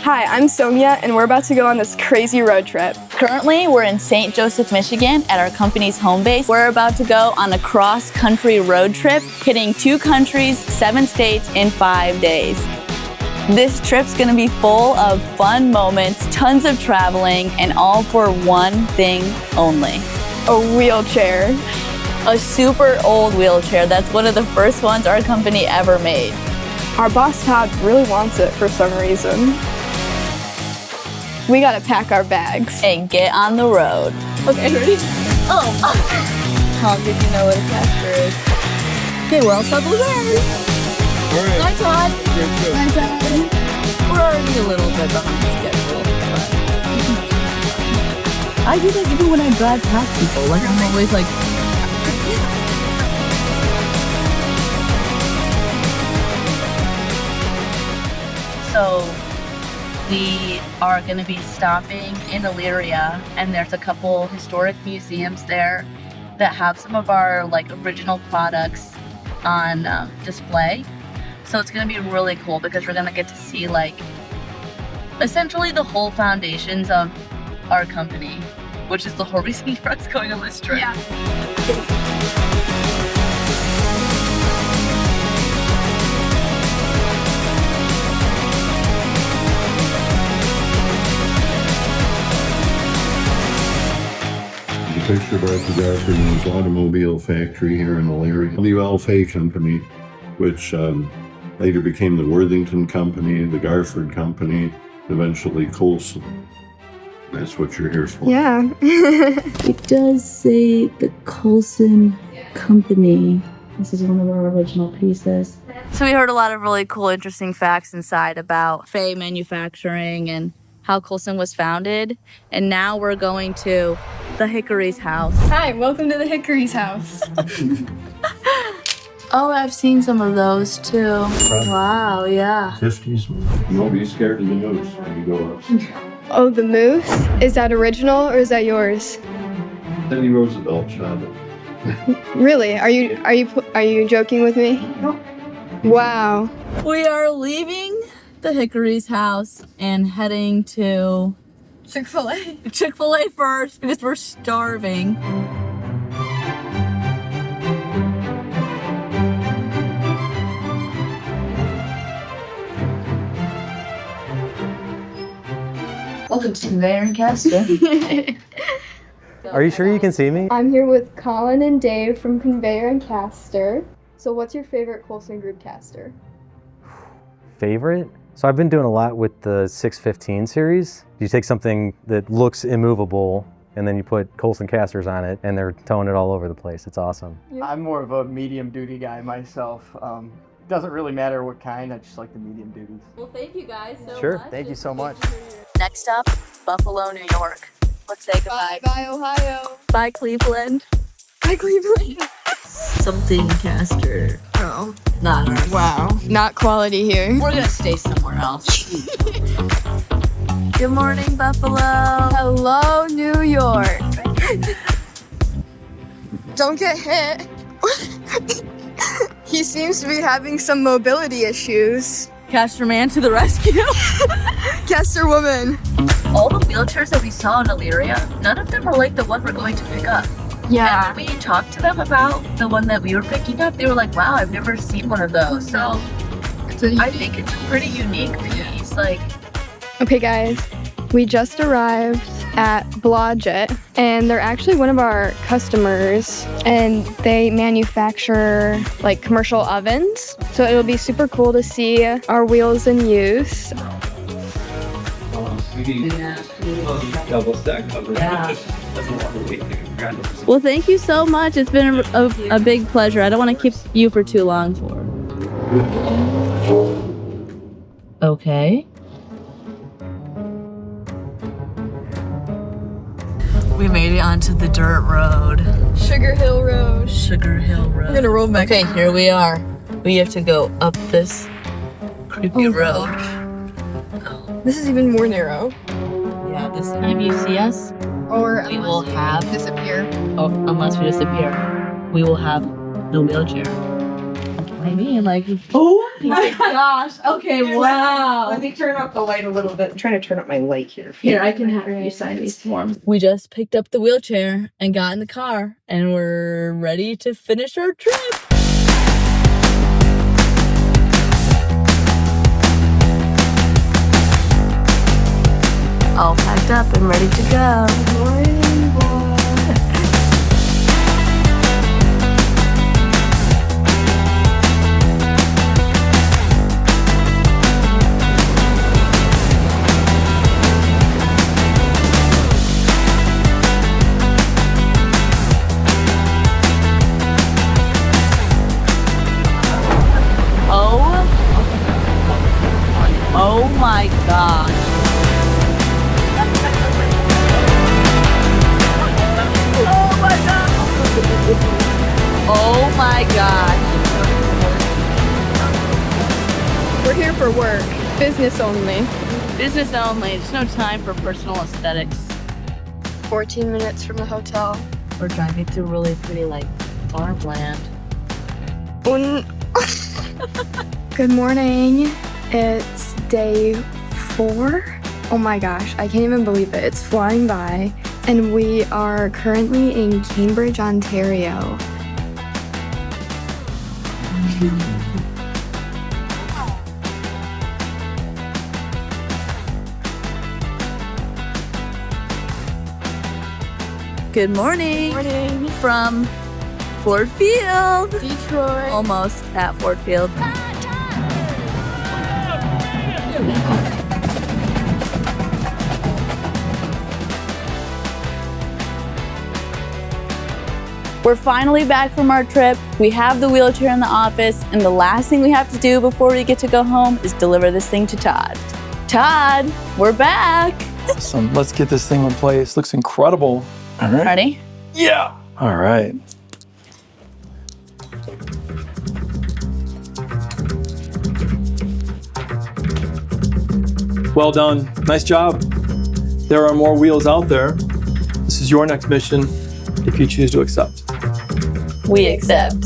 Hi, I'm Sonia, and we're about to go on this crazy road trip. Currently, we're in St. Joseph, Michigan at our company's home base. We're about to go on a cross-country road trip, hitting 2 countries, 7 states in 5 days. This trip's gonna be full of fun moments, tons of traveling, and all for one thing only. A wheelchair. A super old wheelchair. That's one of the first ones our company ever made. Our boss Todd really wants it for some reason. We gotta pack our bags. And get on the road. Okay, ready? Oh. How did you know what a caster is? Okay, we're all settled in. All right. Hi, Todd. Good. Hi, Todd. We're already a little bit behind schedule. But I do that even when I drive past people. Like, I'm always like, so we are going to be stopping in Elyria, and there's a couple historic museums there that have some of our original products on display. So it's going to be really cool because we're going to get to see essentially the whole foundations of our company, which is the whole reason for us going on this trip. Yeah. The picture by Garfield's automobile factory here in Elyria. The Alfay Company, which later became the Worthington Company, the Garford Company, eventually Colson. That's what you're here for. Yeah. It does say the Colson Company. This is one of our original pieces. So we heard a lot of really cool, interesting facts inside about Fay manufacturing and how Colson was founded. And now we're going to the Hickory's house. Hi, welcome to the Hickory's house. Oh, I've seen some of those too. Wow, yeah. 50s. Don't be scared of the moose when you go up. Oh, the moose? Is that original or is that yours? Teddy Roosevelt shot it. Really? Are you joking with me? No. Wow. We are leaving the Hickory's house and heading to Chick-fil-A. Chick-fil-A first because we're starving. Welcome to Conveyor and Caster. Are you sure you can see me? I'm here with Colin and Dave from Conveyor and Caster. So what's your favorite Colson Group caster? Favorite? So I've been doing a lot with the 615 series. You take something that looks immovable and then you put Colson casters on it and they're towing it all over the place. It's awesome. I'm more of a medium duty guy myself. Doesn't really matter what kind, I just like the medium duties. Well, thank you guys so Sure. much. Thank you so much. Next up, Buffalo, New York. Let's say goodbye. Bye, Ohio. Bye, Cleveland. Bye, Cleveland. Something caster. Oh. Not ours. Wow. Not quality here. We're gonna stay somewhere else. Good morning, Buffalo. Hello, New York. Don't get hit. He seems to be having some mobility issues. Caster man to the rescue. Caster woman. All the wheelchairs that we saw in Elyria, none of them are like the one we're going to pick up. Yeah. And when we talked to them about the one that we were picking up, they were like, wow, I've never seen one of those. So I think it's a pretty unique piece. Okay, guys. We just arrived at Blodgett, and they're actually one of our customers, and they manufacture commercial ovens. So it'll be super cool to see our wheels in use. Double stack cover. Yeah. Well, thank you so much. It's been a big pleasure. I don't want to keep you for too long. Okay. We made it onto the dirt road. Sugar Hill Road. Sugar Hill Road. We're gonna roll back. Okay, here we are. We have to go up this creepy road. This is even more narrow. Yeah, this time you see us, Or we will have, disappear. oh, unless we disappear, we will have the wheelchair. I mean, like, oh my gosh. Okay, wow. Let me turn up the light a little bit. I'm trying to turn up my light here. Here, I can have you sign these forms. We just picked up the wheelchair and got in the car, and we're ready to finish our trip. All packed up and ready to go. Oh my god. Oh my god. Oh my god. We're here for work. Business only. Business only. There's no time for personal aesthetics. 14 minutes from the hotel. We're driving through really pretty, like, farmland. Good morning. It's day 4. Oh my gosh, I can't even believe it. It's flying by. And we are currently in Cambridge, Ontario. Good morning. Morning. From Ford Field. Detroit. Almost at Ford Field. We're finally back from our trip. We have the wheelchair in the office, and the last thing we have to do before we get to go home is deliver this thing to Todd. Todd, we're back. Awesome. Let's get this thing in place. Looks incredible. All right. Ready? Yeah. All right. Well done. Nice job. There are more wheels out there. This is your next mission if you choose to accept. We accept.